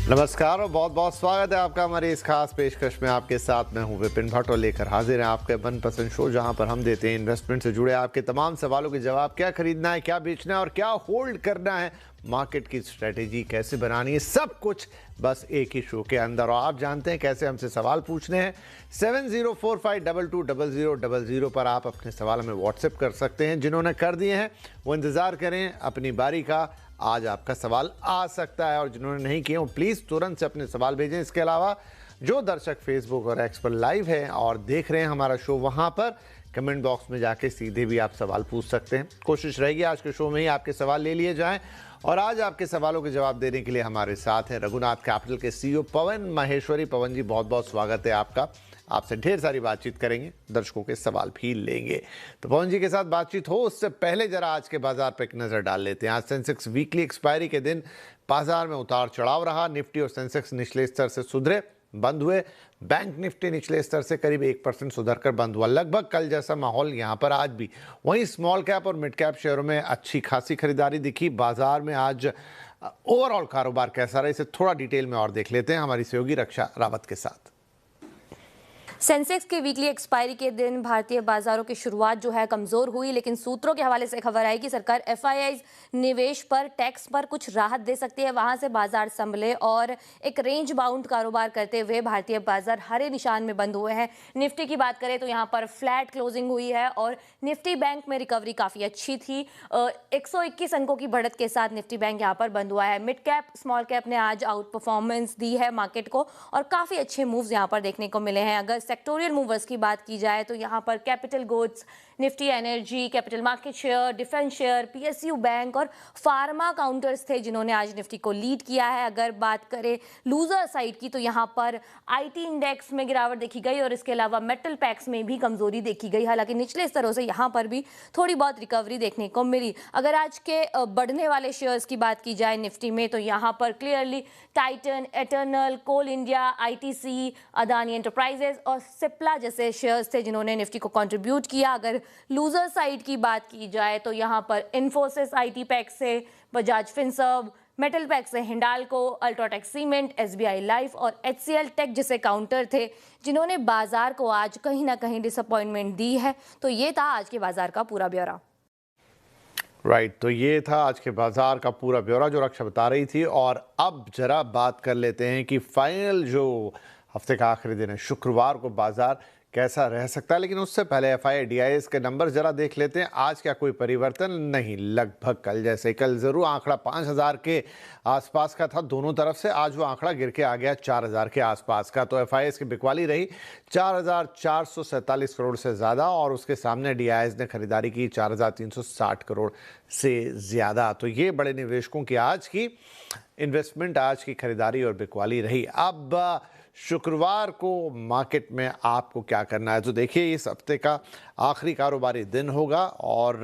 नमस्कार और बहुत बहुत स्वागत है आपका हमारी इस खास पेशकश में। आपके साथ मैं हूं विपिन भट्ट और लेकर हाजिर हैं आपके मनपसंद शो, जहां पर हम देते हैं इन्वेस्टमेंट से जुड़े आपके तमाम सवालों के जवाब। क्या खरीदना है, क्या बेचना है और क्या होल्ड करना है, मार्केट की स्ट्रेटेजी कैसे बनानी है, सब कुछ बस एक ही शो के अंदर। और आप जानते हैं कैसे हमसे सवाल पूछने हैं। 7045220000 पर आप अपने सवाल हमें व्हाट्सएप कर सकते हैं। जिन्होंने कर दिए हैं वो इंतज़ार करें अपनी बारी का, आज आपका सवाल आ सकता है। और जिन्होंने नहीं किए वो प्लीज़ तुरंत से अपने सवाल भेजें। इसके अलावा जो दर्शक फेसबुक और एक्स पर लाइव हैं और देख रहे हैं हमारा शो, वहाँ पर कमेंट बॉक्स में जाके सीधे भी आप सवाल पूछ सकते हैं। कोशिश रहेगी आज के शो में ही आपके सवाल ले लिए जाएं। और आज आपके सवालों के जवाब देने के लिए हमारे साथ हैं रघुनाथ कैपिटल के सीईओ पवन माहेश्वरी। पवन जी, बहुत बहुत स्वागत है आपका। आपसे ढेर सारी बातचीत करेंगे, दर्शकों के सवाल भी लेंगे। तो पवन जी के साथ बातचीत हो उससे पहले जरा आज के बाजार पर एक नज़र डाल लेते हैं। आज सेंसेक्स वीकली एक्सपायरी के दिन बाजार में उतार चढ़ाव रहा। निफ्टी और सेंसेक्स निचले स्तर से सुधरे बंद हुए। बैंक निफ्टी निचले स्तर से करीब 1% सुधर कर बंद हुआ। लगभग कल जैसा माहौल यहाँ पर आज भी। वहीं स्मॉल कैप और मिड कैप शेयरों में अच्छी खासी खरीदारी दिखी। बाजार में आज ओवरऑल कारोबार कैसा रहा, इसे थोड़ा डिटेल में और देख लेते हैं हमारी सहयोगी रक्षा रावत के साथ। सेंसेक्स के वीकली एक्सपायरी के दिन भारतीय बाजारों की शुरुआत जो है कमजोर हुई, लेकिन सूत्रों के हवाले से खबर आई कि सरकार एफआईआई निवेश पर टैक्स पर कुछ राहत दे सकती है। वहां से बाजार संभले और एक रेंज बाउंड कारोबार करते हुए भारतीय बाजार हरे निशान में बंद हुए हैं। निफ्टी की बात करें तो यहां पर फ्लैट क्लोजिंग हुई है और निफ्टी बैंक में रिकवरी काफी अच्छी थी। 121 अंकों की बढ़त के साथ निफ्टी बैंक यहां पर बंद हुआ है। मिड कैप स्मॉल कैप ने आज आउट परफॉर्मेंस दी है मार्केट को और काफी अच्छे मूव्स यहां पर देखने को मिले हैं। अगर सेक्टोरियल मूवर्स की बात की जाए तो यहां पर capital goods, Nifty energy, capital market share, defence share, PSU bank और फार्मा काउंटर्स थे जिन्होंने आज निफ्टी को लीड किया है। अगर बात करें लूजर साइड की तो यहां पर आईटी इंडेक्स में गिरावट देखी गई और इसके अलावा मेटल पैक्स में भी कमजोरी देखी गई। हालांकि निचले स्तरों से यहां पर भी थोड़ी बहुत रिकवरी देखने को मिली। अगर आज के बढ़ने वाले शेयर्स की बात की जाए निफ्टी में तो यहां पर क्लियरली टाइटन, एटर्नल, कोल इंडिया, आईटीसी, अदानी एंटरप्राइजेस और सिप्ला जैसे शेयर्स थे जिन्होंने निफ्टी को कंट्रीब्यूट किया। अगर लूजर साइड की बात की जाए तो यहां पर इन्फोसिस आईटी पैक से, बजाज फिनसर्व, मेटल पैक से Hindalco, UltraTech cement, SBI life और एचसीएल टेक जैसे काउंटर थे जिन्होंने बाजार को आज कहीं ना कहीं डिसअपॉइंटमेंट दी है। तो ये था आज के बाजार का पूरा ब्यौरा। राइट, तो ये था आज के बाजार का पूरा ब्यौरा जो रक्षा बता रही थी। और अब जरा बात कर लेते हैं कि फाइनल जो हफ्ते का आखिरी दिन है, शुक्रवार को बाजार कैसा रह सकता है। लेकिन उससे पहले एफआई डीआईएस के नंबर जरा देख लेते हैं। आज क्या कोई परिवर्तन नहीं, लगभग कल जैसे। कल जरूर आंकड़ा 5000 के आसपास का था दोनों तरफ से। आज वो आंकड़ा गिर के आ गया 4000 के आसपास का। तो एफआईएस की बिकवाली रही 4447 करोड़ से ज़्यादा और उसके सामने डीआईएस ने खरीदारी की 4360 करोड़ से ज़्यादा। तो ये बड़े निवेशकों की आज की इन्वेस्टमेंट, आज की खरीदारी और बिकवाली रही। अब शुक्रवार को मार्केट में आपको क्या करना है, तो देखिए इस हफ्ते का आखिरी कारोबारी दिन होगा और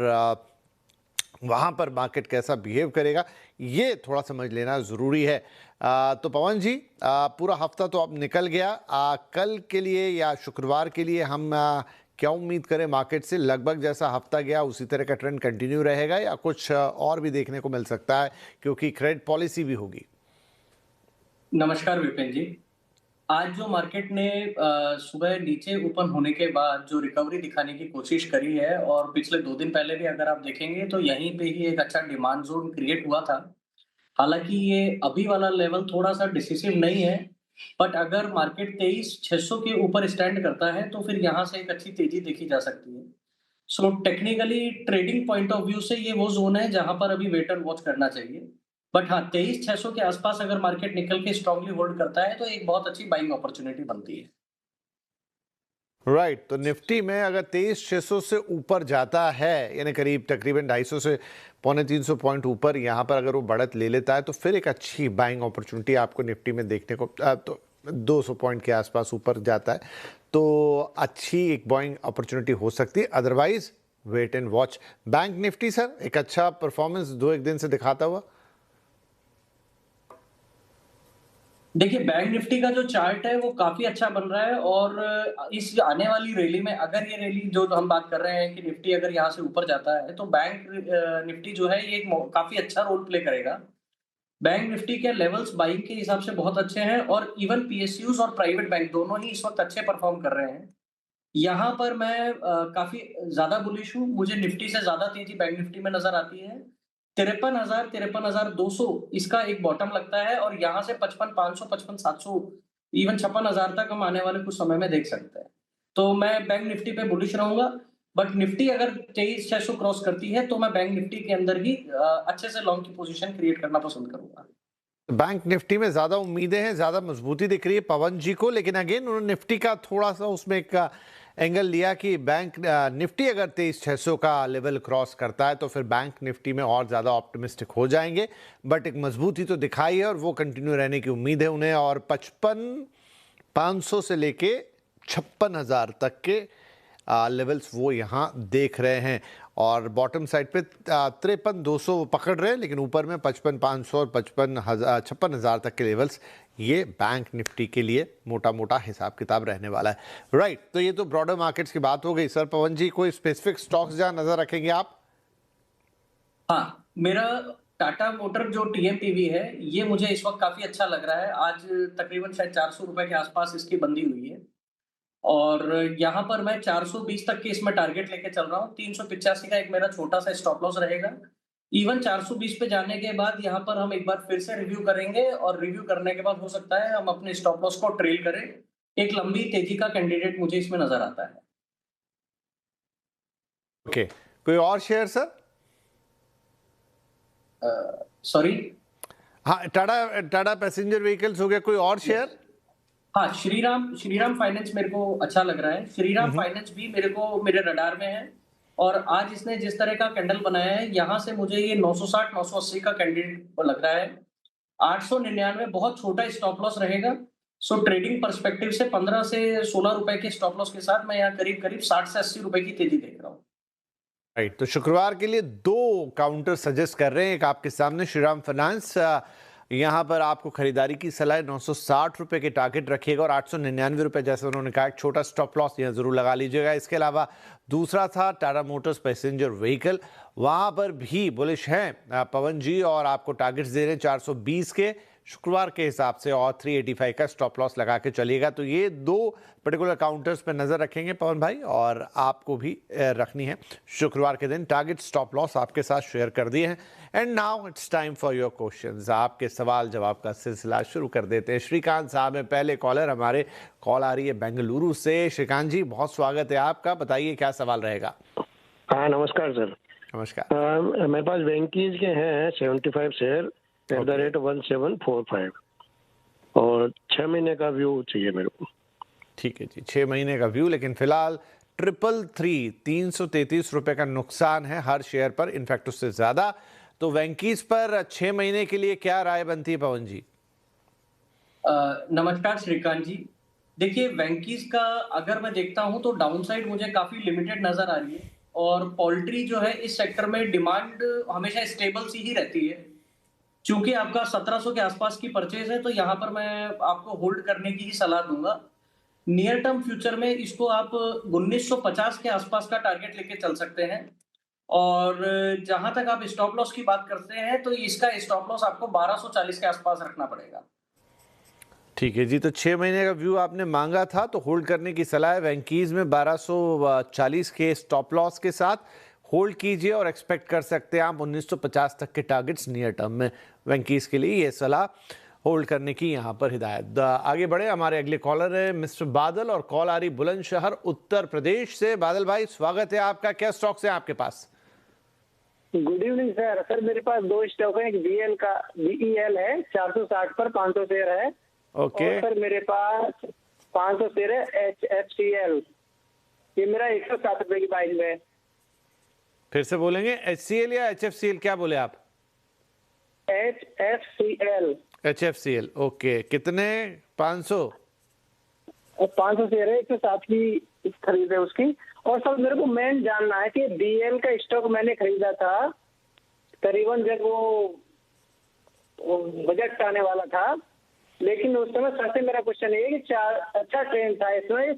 वहाँ पर मार्केट कैसा बिहेव करेगा ये थोड़ा समझ लेना ज़रूरी है। तो पवन जी, पूरा हफ्ता तो अब निकल गया। कल के लिए या शुक्रवार के लिए हम क्या उम्मीद करें मार्केट से? लगभग जैसा हफ्ता गया उसी तरह का ट्रेंड कंटिन्यू रहेगा या कुछ और भी देखने को मिल सकता है, क्योंकि क्रेडिट पॉलिसी भी होगी? नमस्कार विपिन जी। आज जो मार्केट ने सुबह नीचे ओपन होने के बाद जो रिकवरी दिखाने की कोशिश करी है और पिछले 2 दिन पहले भी अगर आप देखेंगे तो यहीं पे ही एक अच्छा डिमांड ज़ोन क्रिएट हुआ था। हालाँकि ये अभी वाला लेवल थोड़ा-सा डिसिसिव नहीं है, बट अगर मार्केट 23,600 के ऊपर स्टैंड करता है तो फिर यहाँ से एक अच्छी तेज़ी देखी जा सकती है। So technically trading point of view से ये वो ज़ोन है जहाँ पर अभी वेट एंड वॉच करना चाहिए। बट हाँ, 23,600 के आसपास अगर मार्केट निकल के स्ट्रांगली होल्ड करता है तो एक बहुत अच्छी बाइंग अपॉर्चुनिटी बनती है। राइट, तो निफ्टी में अगर 23,600 से ऊपर जाता है, यानी करीब तकरीबन 250 से पौने 300 पॉइंट ऊपर, यहाँ पर अगर वो बढ़त ले लेता है तो फिर एक अच्छी बाइंग अपॉर्चुनिटी आपको निफ्टी में देखने को तो 200 पॉइंट के आसपास ऊपर जाता है तो अच्छी एक बाइंग अपॉर्चुनिटी हो सकती है। Otherwise wait and watch. Bank Nifty sir एक अच्छा परफॉर्मेंस 2-1 दिन से दिखाता हुआ। देखिए, बैंक निफ्टी का जो चार्ट है वो काफ़ी अच्छा बन रहा है और इस आने वाली रैली में अगर ये रैली जो हम बात कर रहे हैं कि निफ्टी अगर यहाँ से ऊपर जाता है तो बैंक निफ्टी जो है ये एक काफ़ी अच्छा रोल प्ले करेगा। बैंक निफ्टी के लेवल्स बाइंग के हिसाब से बहुत अच्छे हैं और इवन पीएसयूज और प्राइवेट बैंक दोनों ही इस वक्त अच्छे परफॉर्म कर रहे हैं। यहाँ पर मैं काफी ज्यादा बुलिश हूँ। मुझे निफ्टी से ज्यादा तेजी बैंक निफ्टी में नजर आती है। 53,000 53,200 इसका एक बॉटम लगता है और यहाँ से 55,500 55,700 इवन 56,000 तक हम आने वाले कुछ समय में देख सकते हैं। तो मैं बैंक निफ्टी पे बुलिश रहूंगा। बट निफ्टी अगर 23,600 क्रॉस करती है तो मैं बैंक निफ्टी के अंदर ही अच्छे से लॉन्ग की पोजीशन क्रिएट करना पसंद करूंगा। बैंक निफ्टी में ज्यादा उम्मीदें हैं, ज्यादा मजबूती दिख रही है पवन जी को, लेकिन अगेन उन्होंने निफ्टी का थोड़ा सा उसमें एक एंगल लिया कि बैंक निफ्टी अगर 23,600 का लेवल क्रॉस करता है तो फिर बैंक निफ्टी में और ज़्यादा ऑप्टिमिस्टिक हो जाएंगे। बट एक मजबूती तो दिखाई है और वो कंटिन्यू रहने की उम्मीद है उन्हें, और 55,500 से लेके 56,000 तक के लेवल्स वो यहाँ देख रहे हैं। और बॉटम साइड पे 53,200 वो पकड़ रहे हैं, लेकिन ऊपर में 55,500 और 56,000 तक के लेवल्स ये बैंक निफ्टी के लिए मोटा मोटा हिसाब किताब रहने वाला है। राइट, तो ये तो ब्रॉडर मार्केट्स की बात हो गई। सर पवन जी, कोई स्पेसिफिक स्टॉक्स जहां नजर रखेंगे आप? हाँ, मेरा टाटा मोटर जो टीएमपीवी है, ये मुझे इस वक्त काफी अच्छा लग रहा है। आज तकरीबन शायद 400 रुपए के आसपास इसकी बंदी हुई है और यहाँ पर मैं 420 तक के इसमें टारगेट लेके चल रहा हूँ। 385 का एक मेरा छोटा सा स्टॉप लॉस रहेगा। इवन 420 पे जाने के बाद यहाँ पर हम एक बार फिर से रिव्यू करेंगे और रिव्यू करने के बाद हो सकता है हम अपने स्टॉप लॉस को ट्रेल करें। एक लंबी तेजी का कैंडिडेट मुझे इसमें नजर आता है। ओके, कोई और शेयर सर? सॉरी, हाँ, टाटा पैसेंजर व्हीकल्स हो गया, कोई और शेयर? हाँ, श्रीराम फाइनेंस मेरे को अच्छा लग रहा है। श्रीराम फाइनेंस भी मेरे रडार में है और आज इसने जिस तरह का कैंडल बनाया है, यहाँ से मुझे ये 960 980 का कैंडिडेट लग रहा है। 899 बहुत छोटा स्टॉप लॉस रहेगा। सो ट्रेडिंग पर्सपेक्टिव से 15 से 16 रुपए के स्टॉप लॉस के साथ मैं यहाँ करीब 60 से 80 रुपए की तेजी देख रहा हूँ। राइट, तो शुक्रवार के लिए दो काउंटर सजेस्ट कर रहे हैं। एक आपके सामने श्रीराम फाइनेंस, यहाँ पर आपको खरीदारी की सलाह 960 रुपए के टारगेट रखिएगा और 899 रुपए, जैसे उन्होंने कहा, एक छोटा स्टॉप लॉस यहाँ जरूर लगा लीजिएगा। इसके अलावा दूसरा था टाटा मोटर्स पैसेंजर व्हीकल, वहाँ पर भी बुलिश हैं पवन जी और आपको टारगेट्स दे रहे हैं 420 के शुक्रवार के हिसाब से और 385 का स्टॉप लॉस लगा के चलिएगा। तो ये दो पर्टिकुलर काउंटर्स पर नजर रखेंगे पवन भाई, और आपको भी रखनी है शुक्रवार के दिन। टारगेट स्टॉप लॉस आपके साथ शेयर कर दिए हैं। And now it's time for your questions. आपके सवाल जवाब का सिलसिला शुरू कर देते हैं। श्रीकांत साहब है पहले कॉलर हमारे, कॉल आ रही है बेंगलुरु से। श्रीकांत जी, बहुत स्वागत है आपका, बताइए क्या सवाल रहेगा? हाँ, नमस्कार सर। नमस्कार। मेरे पास वेंकीज के हैं 75 शेयर @1745 और 6 महीने का व्यू चाहिए मेरे को। ठीक है जी, 6 महीने का व्यू, लेकिन फिलहाल 333 रुपए का नुकसान है हर शेयर पर, इनफैक्ट उससे ज्यादा। तो वेंकीज पर 6 महीने के लिए क्या राय बनती है पवन जी? नमस्कार श्रीकांत जी। देखिए, वेंकीज का अगर मैं देखता हूं तो डाउनसाइड मुझे काफी लिमिटेड नजर आ रही है और पोल्ट्री जो है इस सेक्टर में डिमांड हमेशा स्टेबल सी ही रहती है। चूंकि आपका 1700 के आसपास की परचेज है तो यहाँ पर मैं आपको होल्ड करने की ही सलाह दूंगा। नियर टर्म फ्यूचर में इसको आप 1950 के आसपास का टारगेट लेके चल सकते हैं और जहां तक आप स्टॉप लॉस की बात करते हैं तो इसका स्टॉप लॉस आपको 1240 के आसपास रखना पड़ेगा। ठीक है जी, तो 6 महीने का व्यू आपने मांगा था तो होल्ड करने की सलाह है। वेंकीज में 1240 के स्टॉप लॉस के साथ होल्ड कीजिए और एक्सपेक्ट कर सकते हैं आप 1950 तक के टारगेट्स नियर टर्म में वेंकीज के लिए। ये सलाह होल्ड करने की यहाँ पर हिदायत। आगे बढ़े, हमारे अगले कॉलर है मिस्टर बादल और कॉल आ रही बुलंदशहर उत्तर प्रदेश से। बादल भाई, स्वागत है आपका। क्या स्टॉक्स हैं आपके पास? Good evening sir. सर मेरे पास दो स्टॉक है, एक बीईएल है 460 पर 500 शेयर है। ओके। और सर मेरे पास 500 शेयर है HFCL, ये मेरा 107 रुपए की बाइंग में। फिर से बोलेंगे, HCL या HFCL, क्या बोले आप? HFCL। HFCL, okay. कितने? 500 शेयर है, 107 की खरीद है उसकी। और सर मेरे को मेन जानना है कि DL का स्टॉक मैंने खरीदा था करीबन जब वो बजट आने वाला था, लेकिन उस समय सबसे मेरा क्वेश्चन ये है कि अच्छा ट्रेंड था इसमें,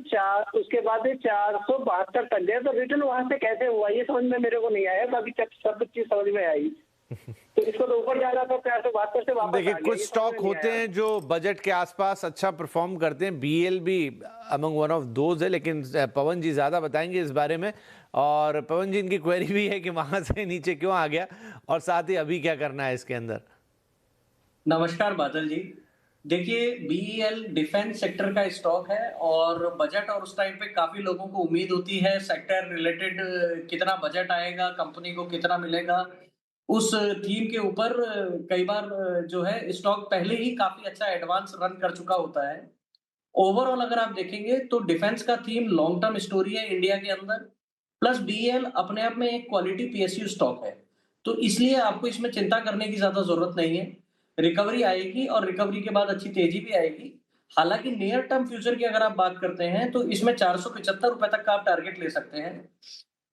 उसके बाद 472 तक गया, तो रिटर्न वहां से कैसे हुआ ये समझ में मेरे को नहीं आया। बाकी सब चीज समझ में आई। तो इसको तो ऊपर जाना तो 472 से वापस देखिए आ गया, कुछ ये स्टॉक समझ में नहीं होते आया। हैं जो बजट के आसपास अच्छा परफॉर्म करते हैं, BLB among one of those है, लेकिन पवन जी ज्यादा बताएंगे इस बारे में। और पवन जी, इनकी क्वेरी भी है कि वहां से नीचे क्यों आ गया और साथ ही अभी क्या करना है इसके अंदर। नमस्कार बादल जी। देखिए, बीईएल डिफेंस सेक्टर का स्टॉक है और बजट और उस टाइम पे काफी लोगों को उम्मीद होती है सेक्टर रिलेटेड कितना बजट आएगा, कंपनी को कितना मिलेगा। उस थीम के ऊपर कई बार जो है स्टॉक पहले ही काफी अच्छा एडवांस रन कर चुका होता है। ओवरऑल अगर आप देखेंगे तो डिफेंस का थीम लॉन्ग टर्म स्टोरी है इंडिया के अंदर, प्लस बीईएल अपने आप में एक क्वालिटी पीएसयू स्टॉक है। तो इसलिए आपको इसमें चिंता करने की ज़्यादा ज़रूरत नहीं है। रिकवरी आएगी और रिकवरी के बाद अच्छी तेज़ी भी आएगी। हालाँकि नियर टर्म फ्यूचर की अगर आप बात करते हैं तो इसमें ₹475 तक का आप टारगेट ले सकते हैं।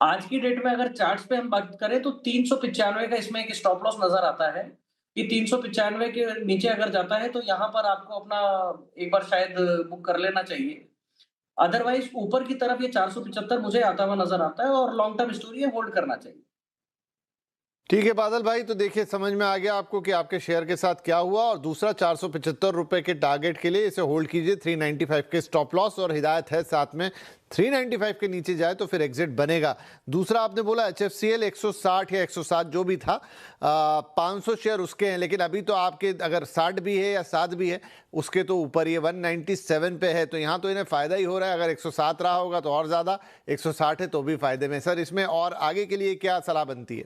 आज की डेट में अगर चार्ट्स पे हम बात करें तो 395 का इसमें एक स्टॉप लॉस नज़र आता है कि 395 के नीचे अगर जाता है तो यहाँ पर आपको अपना एक बार शायद बुक कर लेना चाहिए। अदरवाइज़ ऊपर की तरफ ये 475 मुझे आता हुआ नज़र आता है और लॉन्ग टर्म स्टोरी है, होल्ड करना चाहिए। ठीक है बादल भाई, तो देखिए समझ में आ गया आपको कि आपके शेयर के साथ क्या हुआ। और दूसरा, 475 रुपए के टारगेट के लिए इसे होल्ड कीजिए, 395 के स्टॉप लॉस और हिदायत है साथ में 395 के नीचे जाए तो फिर एग्जिट बनेगा। दूसरा आपने बोला HFCL 160 या 107 जो भी था, 500 शेयर उसके हैं, लेकिन अभी तो आपके अगर 60 भी है या 7 भी है उसके तो ऊपर ये 197 पे है, तो यहाँ तो इन्हें फायदा ही हो रहा है। अगर 107 रहा होगा तो और ज़्यादा, 160 है तो भी फायदे में। सर इसमें और आगे के लिए क्या सलाह बनती है?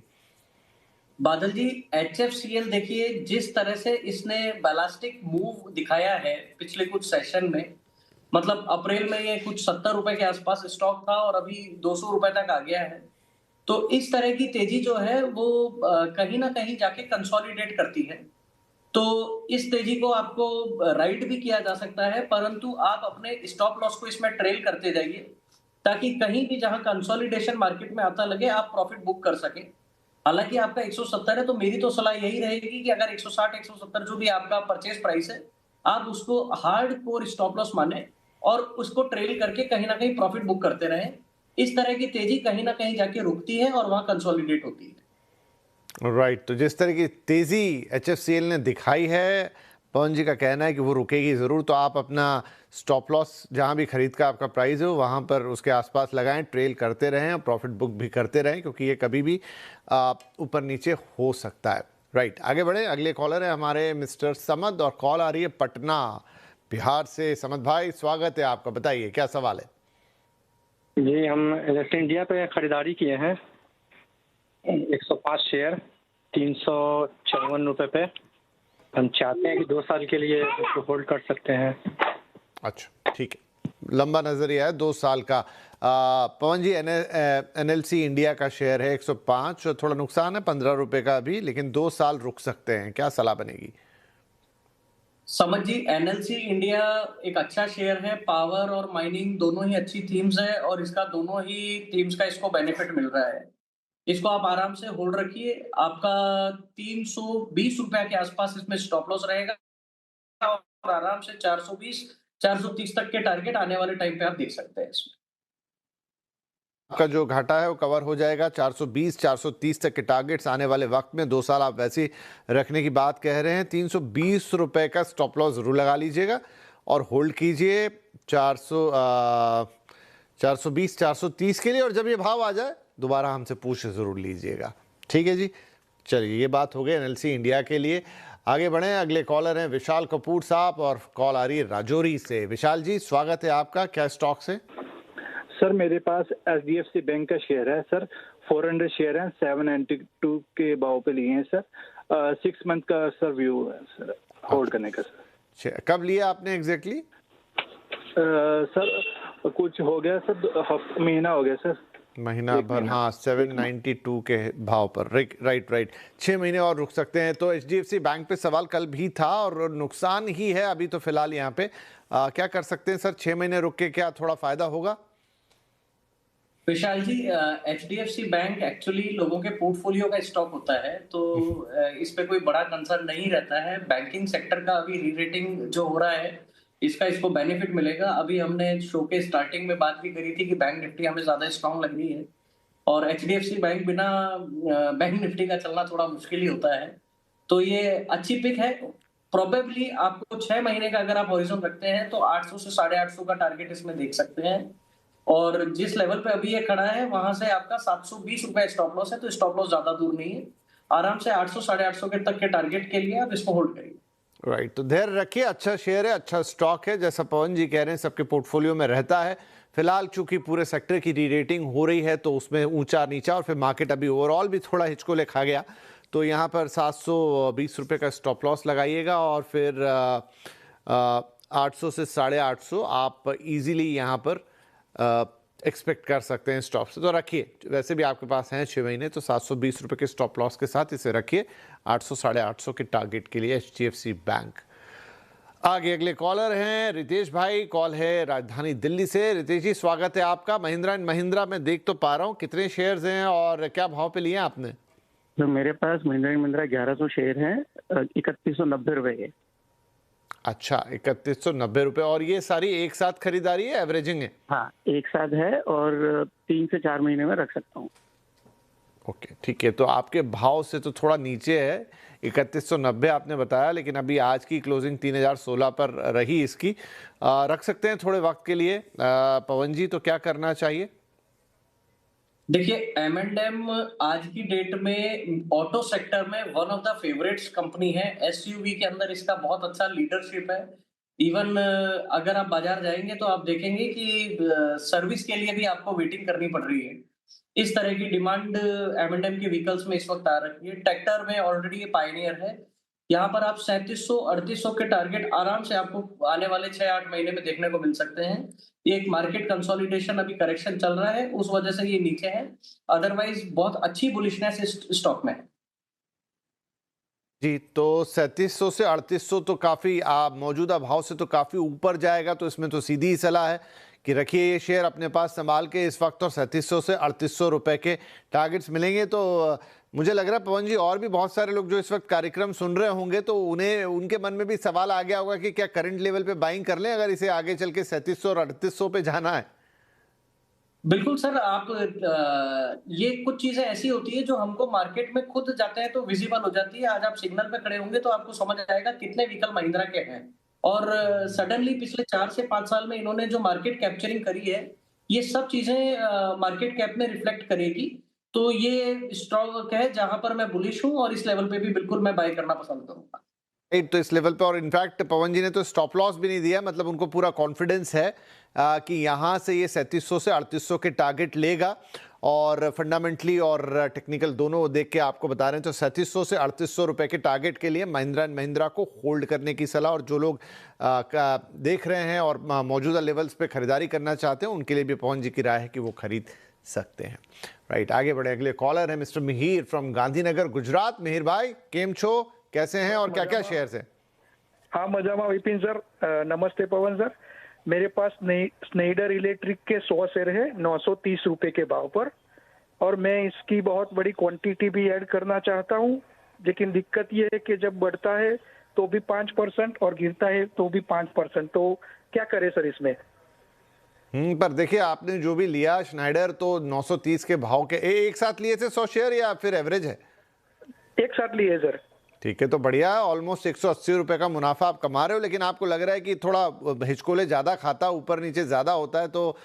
बादल जी, HFCL देखिए जिस तरह से इसने बैलास्टिक मूव दिखाया है पिछले कुछ सेशन में, मतलब अप्रैल में ये कुछ ₹70 के आसपास स्टॉक था और अभी ₹200 तक आ गया है। तो इस तरह की तेजी जो है वो कहीं ना कहीं जाके कंसोलिडेट करती है। तो इस तेजी को आपको राइड भी किया जा सकता है, परंतु आप अपने स्टॉप लॉस को इसमें ट्रेल करते जाइए ताकि कहीं भी जहां कंसोलिडेशन मार्केट में आता लगे आप प्रॉफिट बुक कर सकें। हालांकि आपका 170 है तो मेरी तो सलाह यही रहेगी कि अगर 160 170 जो भी आपका परचेज प्राइस है, आप उसको हार्ड कोर स्टॉप लॉस माने और उसको ट्रेल करके कहीं ना कहीं प्रॉफिट बुक करते रहें। इस तरह की तेजी कहीं ना कहीं जाके रुकती है और वहां कंसोलिडेट होती है। राइट, तो जिस तरह की तेजी HFCL ने दिखाई है, पवन जी का कहना है कि वो रुकेगी ज़रूर, तो आप अपना स्टॉप लॉस जहां भी खरीद का आपका प्राइस हो वहां पर उसके आसपास लगाएं, ट्रेल करते रहें और प्रॉफिट बुक भी करते रहें, क्योंकि ये कभी भी ऊपर नीचे हो सकता है। राइट, आगे बढ़े। अगले कॉलर है हमारे मिस्टर समद और कॉल आ रही है पटना बिहार से। समद भाई स्वागत है आपका, बताइए क्या सवाल है? जी, हम इलेक्ट्रिक इंडिया पे खरीदारी किए हैं 105 शेयर 354 पे। हम चाहते हैं कि 2 साल के लिए उसको होल्ड कर सकते हैं। अच्छा ठीक है, लंबा नजरिया है 2 साल का। पवन जी, NLC इंडिया का शेयर है 105, थोड़ा नुकसान है ₹15 का अभी, लेकिन 2 साल रुक सकते हैं, क्या सलाह बनेगी? समझ जी, एनएलसी इंडिया एक अच्छा शेयर है। पावर और माइनिंग दोनों ही अच्छी थीम्स है और इसका दोनों ही थीम्स का इसको बेनिफिट मिल रहा है। इसको आप आराम से होल्ड रखिए। आपका ₹320 के आसपास इसमें स्टॉप लॉस रहेगा और आराम से 420 430 तक के टारगेट आने वाले टाइम पे आप देख सकते हैं इसमें। आपका जो घाटा है वो कवर हो जाएगा। 420 430 तक के टारगेट्स आने वाले वक्त में, 2 साल आप वैसे ही रखने की बात कह रहे हैं। ₹320 का स्टॉप लॉस जरूर लगा लीजिएगा और होल्ड कीजिए 420 430 के लिए, और जब ये भाव आ जाए दोबारा हमसे पूछ जरूर लीजिएगा। ठीक है जी, चलिए ये बात हो गई NLC इंडिया के लिए। आगे बढ़े, अगले कॉलर हैं विशाल कपूर साहब और कॉल आ रही है राजौरी से। विशाल जी स्वागत है आपका, क्या स्टॉक से? सर मेरे पास HDFC बैंक का शेयर है सर, 400 शेयर है, 792 के भाव पे लिए हैं सर। 6 मंथ का सर व्यू है सर होल्ड करने का सर। कब लिया आपने एग्जैक्टली? सर कुछ हो गया सर, महीना हो गया सर, महीना भर। हाँ, 792 के भाव पर। राइट 6 महीने और रुक सकते हैं। तो HDFC बैंक पे सवाल कल भी था और नुकसान ही है अभी तो फिलहाल यहाँ पे। क्या कर सकते हैं सर, 6 महीने रुक के क्या थोड़ा फायदा होगा? विशाल जी, HDFC बैंक एक्चुअली लोगों के पोर्टफोलियो का स्टॉक होता है, तो इस पे कोई बड़ा कंसर्न नहीं रहता है। बैंकिंग सेक्टर का अभी री-रेटिंग जो हो रहा है इसका इसको बेनिफिट मिलेगा। अभी हमने शो के स्टार्टिंग में बात भी करी थी कि बैंक निफ्टी हमें ज्यादा स्ट्रांग लग रही है और HDFC बैंक बिना बैंक निफ्टी का चलना थोड़ा मुश्किल ही होता है। तो ये अच्छी पिक है। प्रोबेबली आपको 6 महीने का अगर आप हॉरिजॉन रखते हैं तो 800 से 850 का टारगेट इसमें देख सकते हैं। और जिस लेवल पे अभी ये खड़ा है वहां से आपका 720 रुपए स्टॉप लॉस है, तो स्टॉप लॉस ज्यादा दूर नहीं है। आराम से 800 850 के तक के टारगेट के लिए आप इसको होल्ड करिए। राइट, तो धैर्य रखिए, अच्छा शेयर है, अच्छा स्टॉक है, जैसा पवन जी कह रहे हैं सबके पोर्टफोलियो में रहता है। फिलहाल चूंकि पूरे सेक्टर की री रेटिंग हो रही है तो उसमें ऊंचा नीचा, और फिर मार्केट अभी ओवरऑल भी थोड़ा हिचकोले खा गया, तो यहाँ पर 720 रुपये का स्टॉप लॉस लगाइएगा और फिर 800 से 850 आप इजीली यहाँ पर एक्सपेक्ट कर सकते हैं स्टॉप से। तो रखिए, वैसे भी आपके पास हैं 6 महीने, तो 720 रुपये के स्टॉप लॉस के साथ इसे रखिए 800 850 के टारगेट के लिए HDFC बैंक। आगे अगले कॉलर हैं रितेश भाई, कॉल है राजधानी दिल्ली से। रितेश जी स्वागत है आपका। महिंद्रा एंड महिंद्रा में देख तो पा रहा हूँ, कितने शेयर्स हैं और क्या भाव पे लिए आपने? तो मेरे पास महिंद्रा एंड महिंद्रा 1100 शेयर हैं, 3190 रुपए के। अच्छा, 3190 रुपये। और ये सारी एक साथ खरीदारी है, एवरेजिंग है? हाँ, एक साथ है और 3 से 4 महीने में रख सकता हूँ। ओके, ठीक है। तो आपके भाव से तो थोड़ा नीचे है, 3190 आपने बताया, लेकिन अभी आज की क्लोजिंग 3016 पर रही इसकी। रख सकते हैं थोड़े वक्त के लिए। पवन जी, तो क्या करना चाहिए? देखिए, M&M आज की डेट में ऑटो सेक्टर में one of the favourites company है। एसयूवी के अंदर इसका बहुत अच्छा लीडरशिप है। इवन अगर आप बाजार जाएंगे तो आप देखेंगे कि सर्विस के लिए भी आपको वेटिंग करनी पड़ रही है। इस तरह की डिमांड M&M के व्हीकल्स में इस वक्त आ रही है। ट्रैक्टर में ऑलरेडी ये पायनियर है। यहाँ पर आप 3700-3800 के टारगेट आराम से आपको आने वाले 6-8 महीने में देखने को मिल सकते हैं। ये एक मार्केट कंसोलिडेशन, अभी करेक्शन चल रहा है, उस वजह से ये नीचे है। अदरवाइज बहुत अच्छी बुलिशनेस इस स्टॉक में है। जी, तो 3700 से 3800 तो काफ़ी मौजूदा भाव से तो काफ़ी ऊपर जाएगा, तो इसमें तो सीधी ही सलाह है कि रखिए ये शेयर अपने पास संभाल के इस वक्त, और 3700 से 3800 रुपए के टारगेट्स मिलेंगे। तो मुझे लग रहा है पवन जी, और भी बहुत सारे लोग जो इस वक्त कार्यक्रम सुन रहे होंगे, तो उन्हें उनके मन में भी सवाल आ गया होगा कि क्या करंट लेवल पे बाइंग कर लें अगर इसे आगे चल के 3700 और 3800 पे जाना है? बिल्कुल सर, आप ये कुछ चीजें ऐसी होती है जो हमको मार्केट में खुद जाते हैं तो विजिबल हो जाती है। आज आप सिग्नल पे खड़े होंगे तो आपको समझ आएगा कितने व्हीकल महिंद्रा के हैं। और सडनली पिछले 4 से 5 साल में इन्होंने जो मार्केट कैप्चरिंग करी है, ये सब चीजें मार्केट कैप में रिफ्लेक्ट करेगी। तो ये स्टॉक है जहां पर मैं बुलिश हूं, और इस लेवल पे भी बिल्कुल मैं बाय करना पसंद करूंगा। तो इस लेवल पे, और इनफैक्ट पवन जी ने तो स्टॉप लॉस भी नहीं दिया, मतलब उनको पूरा कॉन्फिडेंस है कि यहाँ से ये 3700 से 3800 के टारगेट लेगा। और फंडामेंटली और टेक्निकल दोनों देख के आपको बता रहे हैं, तो 3700 से 3800 रुपए के टारगेट के लिए महिंद्रा एंड महिंद्रा को होल्ड करने की सलाह। और जो लोग देख रहे हैं और मौजूदा लेवल्स पे खरीदारी करना चाहते हैं, उनके लिए भी पवन जी की राय है कि वो खरीद सकते हैं। राइट, आगे बढ़े। अगले कॉलर है मिस्टर मिहिर फ्रॉम गांधीनगर, गुजरात। मिहिर भाई, केम छो, कैसे हैं और क्या क्या शेयर है? हाँ, मजामा विपिन सर। नमस्ते पवन सर। मेरे पास स्नेइडर इलेक्ट्रिक के 100 शेयर है 930 रुपए के भाव पर, और मैं इसकी बहुत बड़ी क्वांटिटी भी ऐड करना चाहता हूँ। लेकिन दिक्कत ये है कि जब बढ़ता है तो भी 5% और गिरता है तो भी 5%। तो क्या करें सर इसमें? पर देखिए, आपने जो भी लिया स्नाइडर, तो 930 के भाव के एक साथ लिए थे 100 शेयर या फिर एवरेज है? एक साथ लिए सर। ठीक है, तो बढ़िया है। ऑलमोस्ट 180 रुपए का मुनाफा आप कमा रहे हो। लेकिन आपको लग रहा है कि थोड़ा हिचकोले ज्यादा खाता, ऊपर नीचे ज्यादा होता है, तो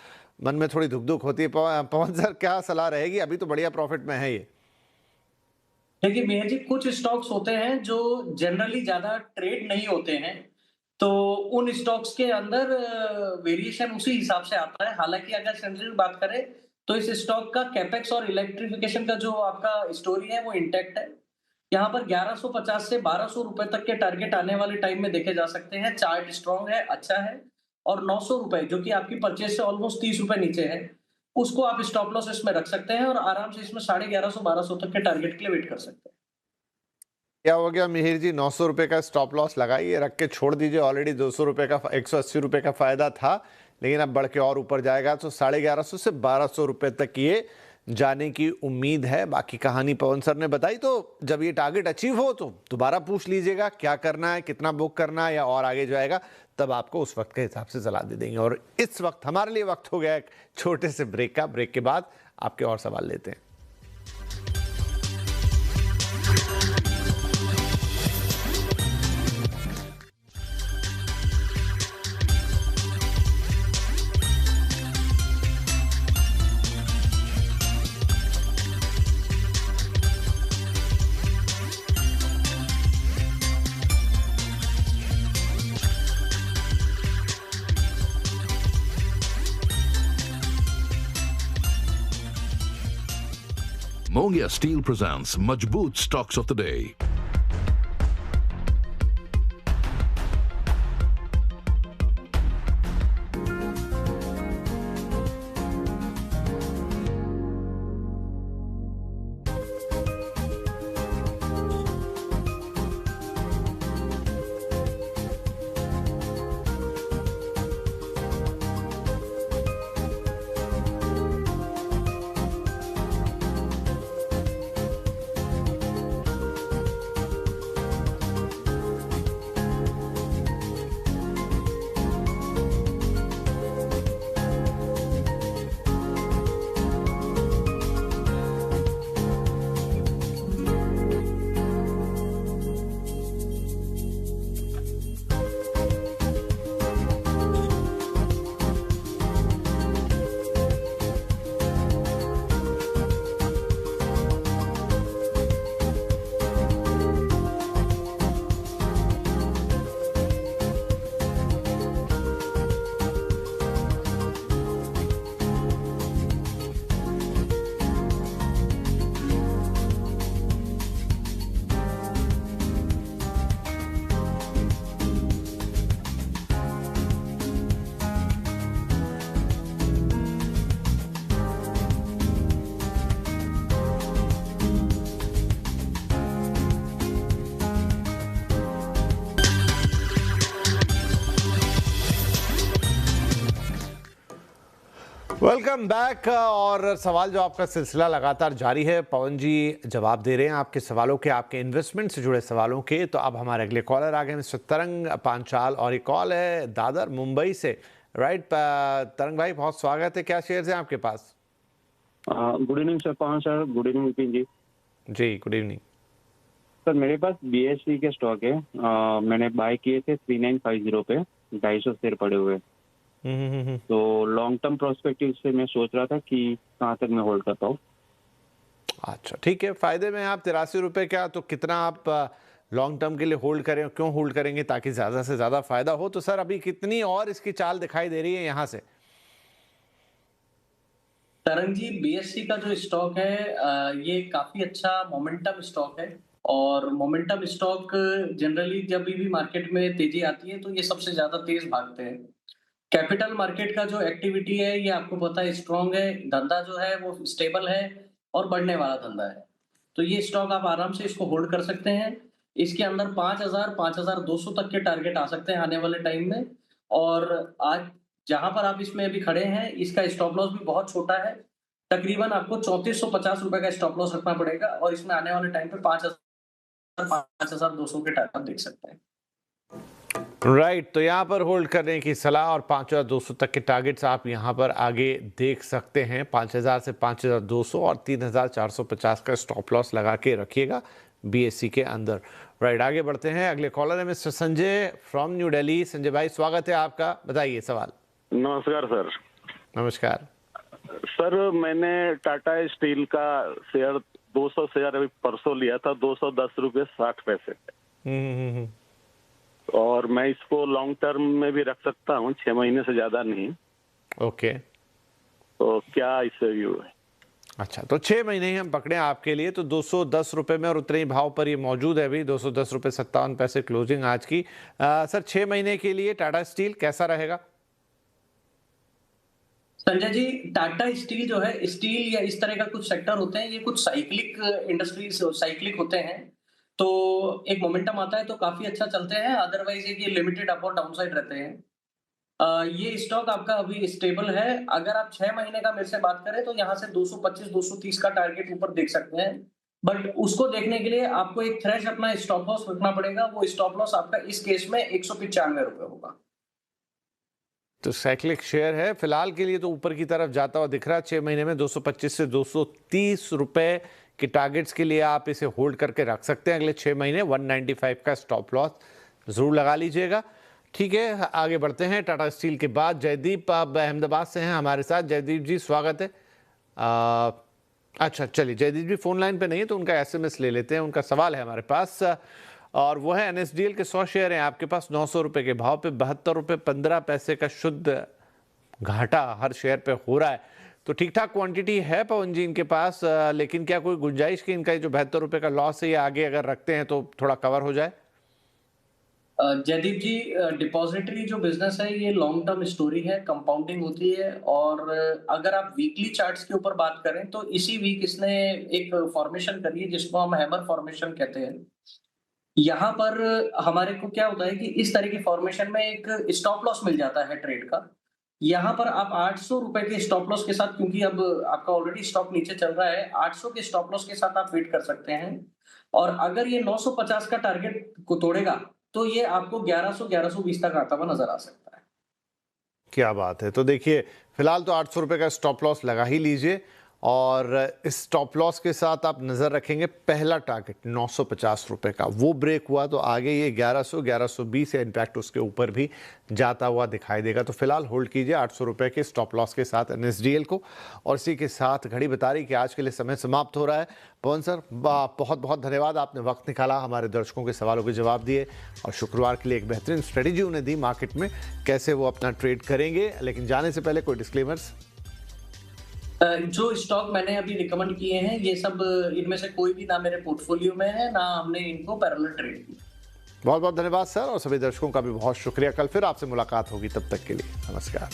मन में थोड़ी धुक धुक होती है। पवन सर, क्या सलाह रहेगी? अभी तो बढ़िया प्रॉफिट में है ये। देखिए मिहिर जी, कुछ स्टॉक्स होते हैं जो जनरली ज्यादा ट्रेड नहीं होते हैं, तो उन स्टॉक्स के अंदर वेरिएशन उसी हिसाब से आता है। हालांकि अगर जनरली बात करें तो इस स्टॉक का कैपेक्स और इलेक्ट्रिफिकेशन का जो आपका स्टोरी है वो इंटैक्ट है। यहाँ पर 1150 से 1200 रुपए तक के टारगेट आने वाले टाइम में देखे जा सकते हैं। चार्ट स्ट्रॉन्ग है, अच्छा है। और 900 रुपए, जो कि आपकी परचेज से ऑलमोस्ट 30 रुपए नीचे है, उसको आप स्टॉप लॉस इसमें रख सकते हैं और आराम से इसमें 1150-1200 तक के टारगेट के लिए वेट कर सकते हैं। क्या हो गया मिहिर जी, 900 रुपए का स्टॉप लॉस लगाइए, रख के छोड़ दीजिए। ऑलरेडी 200 रुपए का 180 रुपए का फायदा था, लेकिन अब बढ़ के और ऊपर जाएगा, तो 1150 से 1200 रुपए तक ये जाने की उम्मीद है। बाकी कहानी पवन सर ने बताई। तो जब ये टारगेट अचीव हो तो दोबारा पूछ लीजिएगा क्या करना है, कितना बुक करना है, या और आगे जाएगा, तब आपको उस वक्त के हिसाब से सलाह दे देंगे। और इस वक्त हमारे लिए वक्त हो गया एक छोटे से ब्रेक का। ब्रेक के बाद आपके और सवाल लेते हैं। Mongia Steel presents Majboot Stocks of the Day. Welcome back. और सवाल जवाब का सिलसिला लगातार जारी है। पवन जी जवाब दे रहे हैं आपके सवालों के, आपके इन्वेस्टमेंट से जुड़े सवालों के। तो अब हमारे अगले कॉलर आ गए मिस्टर तरंग पांचाल, और ये कॉल है दादर मुंबई से। राइट तरंग भाई, बहुत स्वागत है। क्या शेयर्स हैं आपके पास? गुड इवनिंग सर पवन सर, गुड इवनिंग विपिन जी। जी गुड इवनिंग सर, मेरे पास BSE के स्टॉक है। मैंने बाय किए थे 3950 पे, 250 शेयर पड़े हुए। तो लॉन्ग टर्म प्रोस्पेक्टिव से मैं सोच रहा था कि कहाँ तक मैं होल्ड कर पाऊँ। अच्छा ठीक है, फायदे में आप 83 रुपये का। तो कितना आप लॉन्ग टर्म के लिए होल्ड करें, क्यों होल्ड करेंगे? ताकि ज़्यादा से ज़्यादा फायदा हो। तो सर अभी कितनी और इसकी चाल दिखाई दे रही है यहाँ से? तरंग जी, BSE का जो स्टॉक है ये काफी अच्छा मोमेंटम स्टॉक है। और मोमेंटम स्टॉक जनरली जब भी मार्केट में तेजी आती है तो ये सबसे ज्यादा तेज भागते हैं। कैपिटल मार्केट का जो एक्टिविटी है ये आपको पता है स्ट्रॉन्ग है, धंधा जो है वो स्टेबल है और बढ़ने वाला धंधा है। तो ये स्टॉक आप आराम से इसको होल्ड कर सकते हैं। इसके अंदर 5000 5200 तक के टारगेट आ सकते हैं आने वाले टाइम में। और आज जहां पर आप इसमें अभी खड़े हैं, इसका स्टॉप लॉस भी बहुत छोटा है। तकरीबन आपको 3450 रुपए का स्टॉप लॉस रखना पड़ेगा, और इसमें आने वाले टाइम पे 5200 के टारगेट देख सकते हैं। राइट तो यहाँ पर होल्ड करने की सलाह, और 5200 तक के टारगेट्स आप यहाँ पर आगे देख सकते हैं। 5000 से 5200 और 3450 का स्टॉप लॉस लगा के रखिएगा BSE के अंदर। राइट आगे बढ़ते हैं। अगले कॉलर है mister Sanjay from new Delhi. Sanjay भाई स्वागत है आपका, बताइए सवाल। नमस्कार सर। नमस्कार सर, मैंने टाटा स्टील का शेयर 200 शेयर अभी परसों लिया था, 210 रुपये 60 पैसे। और मैं इसको लॉन्ग टर्म में भी रख सकता हूँ, 6 महीने से ज्यादा नहीं। ओके तो क्या इससे व्यू है? अच्छा, तो 6 महीने ही हम पकड़े आपके लिए। तो 210 रुपये में और उतने ही भाव पर ये मौजूद है अभी, 210 रुपये 57 पैसे क्लोजिंग आज की। सर 6 महीने के लिए टाटा स्टील कैसा रहेगा? संजय जी, टाटा स्टील जो है, स्टील या इस तरह का कुछ सेक्टर होते हैं, ये कुछ साइक्लिक इंडस्ट्रीज साइक्लिक होते हैं। तो एक मोमेंटम आता है तो काफी अच्छा चलते हैं, अदरवाइज ये लिमिटेड अप और डाउन साइड रहते हैं। ये स्टॉक आपका अभी स्टेबल है। अगर आप 6 महीने का मेरे से बात करें तो यहाँ से 225-230 का टारगेट ऊपर देख सकते हैं। बट उसको देखने के लिए आपको एक थ्रेश अपना स्टॉप लॉस रखना पड़ेगा। वो स्टॉप लॉस आपका इस केस में 195 रुपए होगा। तो साइक्लिक शेयर है फिलहाल के लिए, तो ऊपर की तरफ जाता हुआ दिख रहा है। 6 महीने में 225 से 230 रुपए के टारगेट्स के लिए आप इसे होल्ड करके रख सकते हैं। अगले 6 महीने 195 का स्टॉप लॉस जरूर लगा लीजिएगा। ठीक है, आगे बढ़ते हैं। टाटा स्टील के बाद जयदीप अब अहमदाबाद से हैं हमारे साथ। जयदीप जी स्वागत है। अच्छा चलिए, जयदीप जी फोन लाइन पे नहीं है तो उनका SMS ले लेते हैं। उनका सवाल है हमारे पास, और वो है NSDL के 100 शेयर हैं आपके पास 900 रुपये के भाव पे, 72 रुपये 15 पैसे का शुद्ध घाटा हर शेयर पे हो रहा है। तो ठीक ठाक क्वांटिटी है पवन जी इनके पास, लेकिन क्या कोई गुंजाइश कि इनका जो 72 रुपए का लॉस है ये आगे अगर रखते हैं तो थोड़ा कवर हो जाए? जयदीप जी, डिपॉजिटरी जो बिजनेस है ये लॉन्ग टर्म स्टोरी है, कंपाउंडिंग होती है। और अगर आप वीकली चार्ट्स के ऊपर बात करें तो इसी वीक इसने एक फॉर्मेशन करी है जिसको हम हैमर फॉर्मेशन कहते हैं। यहाँ पर हमारे को क्या होता है कि इस तरह की फॉर्मेशन में एक स्टॉप लॉस मिल जाता है ट्रेड का। यहाँ पर आप 800 रुपए के स्टॉप लॉस के साथ, क्योंकि अब आपका ऑलरेडी स्टॉक नीचे चल रहा है, 800 के स्टॉप लॉस के साथ आप वेट कर सकते हैं। और अगर ये 950 का टारगेट को तोड़ेगा तो ये आपको 1100-1120 तक आता हुआ नजर आ सकता है। क्या बात है। तो देखिए फिलहाल तो 800 रुपए का स्टॉप लॉस लगा ही लीजिए, और इस स्टॉप लॉस के साथ आप नज़र रखेंगे पहला टारगेट 950 रुपए का, वो ब्रेक हुआ तो आगे ये 1100-1120 या इनफैक्ट उसके ऊपर भी जाता हुआ दिखाई देगा। तो फिलहाल होल्ड कीजिए 800 रुपए के स्टॉप लॉस के साथ NSDL को। और इसी के साथ घड़ी बता रही कि आज के लिए समय समाप्त हो रहा है। पवन सर, बहुत बहुत धन्यवाद, आपने वक्त निकाला, हमारे दर्शकों के सवालों के जवाब दिए और शुक्रवार के लिए एक बेहतरीन स्ट्रेटेजी उन्हें दी मार्केट में, कैसे वो अपना ट्रेड करेंगे। लेकिन जाने से पहले कोई डिस्क्लेमर्स? जो स्टॉक मैंने अभी रिकमेंड किए हैं ये सब, इनमें से कोई भी ना मेरे पोर्टफोलियो में है ना हमने इनको पैरेलल ट्रेड किया। बहुत बहुत धन्यवाद सर, और सभी दर्शकों का भी बहुत शुक्रिया। कल फिर आपसे मुलाकात होगी, तब तक के लिए नमस्कार।